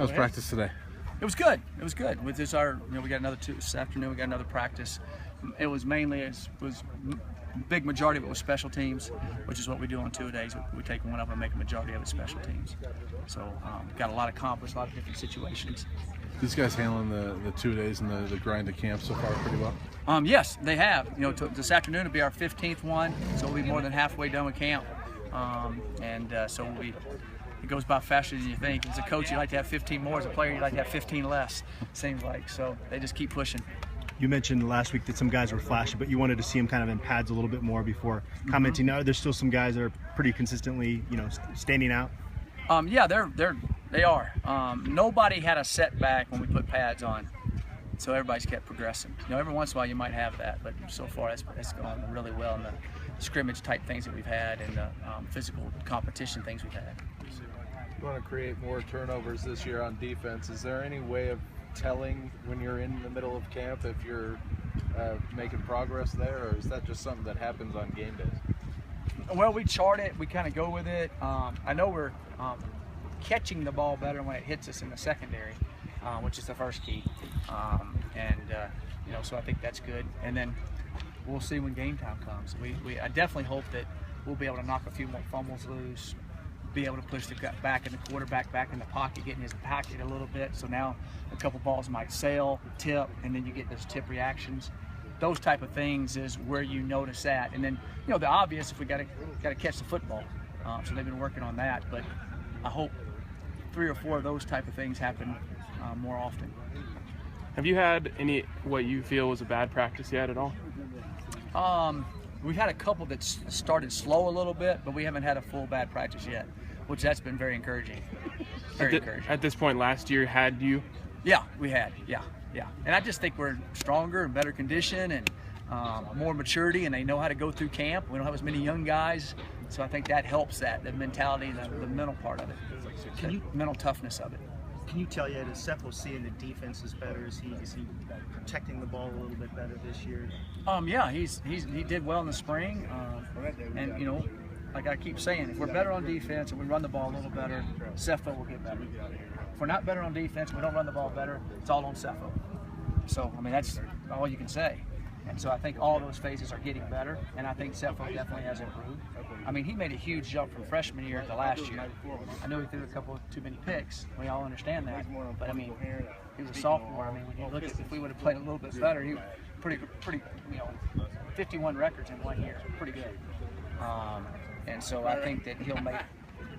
How's practice today? It was good. It was good. With this, we got another this afternoon. We got another practice. It was mainly big majority of it was special teams, which is what we do on 2 days. We take one of them and make a majority of it special teams. So got a lot accomplished, a lot of different situations. These guys handling the 2 days and the grind of camp so far pretty well? Yes, they have. This afternoon will be our 15th one, so we'll be more than halfway done with camp. So it goes by faster than you think. As a coach, you like to have 15 more. As a player, you like to have 15 less, seems like. So they just keep pushing. You mentioned last week that some guys were flashy, but you wanted to see them kind of in pads a little bit more before commenting. Now, there's still some guys that are pretty consistently, standing out. Yeah, they are. Nobody had a setback when we put pads on, so everybody's kept progressing. Every once in a while you might have that, but so far it's gone really well in the scrimmage type things that we've had and the physical competition things we've had. You want to create more turnovers this year on defense. Is there any way of telling when you're in the middle of camp if you're making progress there, or is that just something that happens on game days? Well, we chart it. We kind of go with it. I know we're catching the ball better when it hits us in the secondary, which is the first key. So I think that's good. And then we'll see when game time comes. I definitely hope that we'll be able to knock a few more fumbles loose, be able to push the back and the quarterback back in the pocket, getting his pocket a little bit. So now a couple balls might sail, tip, and then you get those tip reactions. Those type of things is where you notice that. And then, the obvious, if we got to catch the football. So they've been working on that, but I hope 3 or 4 of those type of things happen more often. Have you had any what you feel was a bad practice yet at all? We've had a couple that started slow a little bit, but we haven't had a full bad practice yet, which that's been very encouraging. Very encouraging. At this point last year, had you? Yeah, we had. Yeah. And I just think we're stronger and better condition and more maturity, and they know how to go through camp. We don't have as many young guys, so I think that helps the mentality, the mental part of it, the mental toughness of it. Can you tell yet, is Cepho seeing the defense is better? Is he protecting the ball a little bit better this year? Yeah, he did well in the spring, and like I keep saying, if we're better on defense and we run the ball a little better, Cepho will get better. If we're not better on defense and we don't run the ball better, it's all on Cepho. So that's all you can say. And so I think all those phases are getting better, and I think Cepho definitely has improved. He made a huge jump from freshman year to last year. I know he threw a couple too many picks. We all understand that. But he was a sophomore. When you look at if we would have played a little bit better, he was pretty 51 records in 1 year. Pretty good. And so I think that he'll make.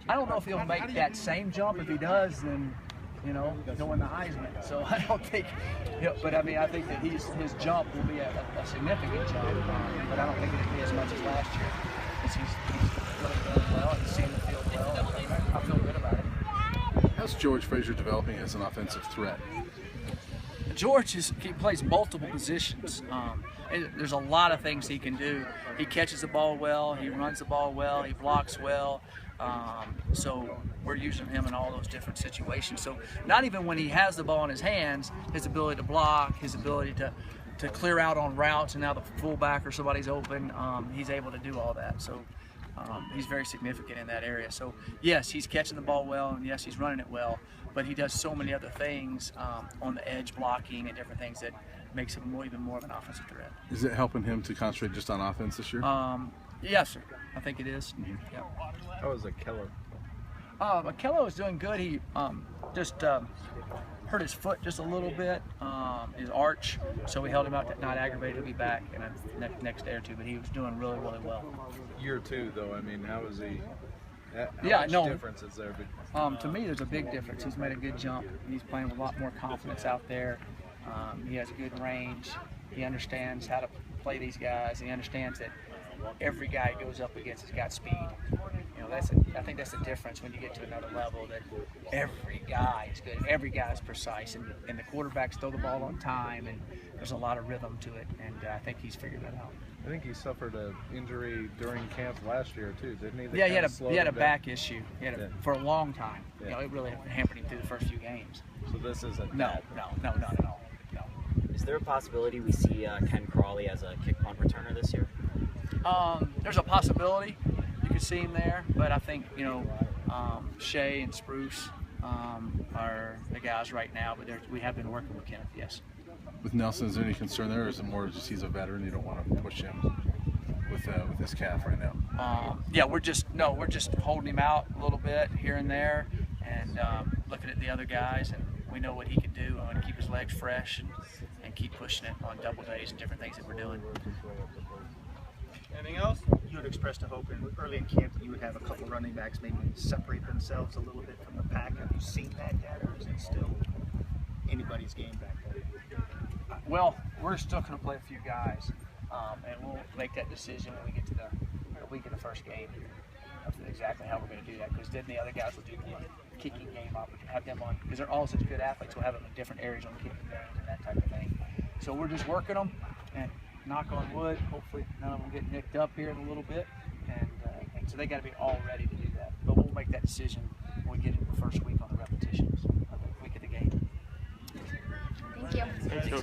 I don't know if he'll make that same jump. If he does, then go in the Heisman. So I don't think, but I think that his jump will be a significant jump, but I don't think it'll be as much as last year. Because he's really doing well, he's seeing the field well. I feel good about it. How's George Frazier developing as an offensive threat? George he plays multiple positions. There's a lot of things he can do. He catches the ball well, he runs the ball well, he blocks well. So we're using him in all those different situations. So not even when he has the ball in his hands, his ability to block, his ability to clear out on routes, and now the fullback or somebody's open, he's able to do all that. So he's very significant in that area. So yes, he's catching the ball well, and yes, he's running it well, but he does so many other things on the edge, blocking and different things that makes him even more of an offensive threat. Is it helping him to concentrate just on offense this year? Yes, sir. I think it is. Yeah. How was Akello? Akello is doing good. He just hurt his foot just a little bit, his arch, so we held him out to not aggravate. He'll be back in the next day or two, but he was doing really, really well. Year 2, though, how is he? How much difference is there? To me, there's a big difference. He's made a good jump. He's playing with a lot more confidence out there. He has good range. He understands how to play these guys. He understands that every guy he goes up against has got speed. I think that's the difference when you get to another level, that every guy is good, every guy is precise, and the quarterbacks throw the ball on time, and there's a lot of rhythm to it, and I think he's figured that out. I think he suffered an injury during camp last year too, didn't he? Yeah, he had a back issue. He had for a long time. Yeah. It really hampered him through the first few games. So this isn't No, not at all. No. Is there a possibility we see Ken Crawley as a kick punt returner this year? There's a possibility you could see him there, but I think Shea and Spruce are the guys right now, but we have been working with Kenneth, yes. With Nelson, is there any concern there, or is it more just he's a veteran, you don't want to push him with his calf right now? Yeah, we're just holding him out a little bit here and there, and looking at the other guys, and we know what he can do. I want to keep his legs fresh and keep pushing it on double days and different things that we're doing. Anything else? You had expressed a hope early in camp that you would have a couple running backs maybe separate themselves a little bit from the pack. Have you seen that yet, or is it still anybody's game back there? Well, we're still going to play a few guys, and we'll make that decision when we get to the week of the first game of exactly how we're going to do that, because then the other guys will do the kicking game up. We can have them on, because they're all such good athletes. We'll have them in different areas on the kicking game and that type of thing. So we're just working them, and knock on wood, hopefully none of them get nicked up here in a little bit, and so they got to be all ready to do that. But we'll make that decision when we get into the first week on the repetitions of the week of the game. Thank you. Thanks, Coach.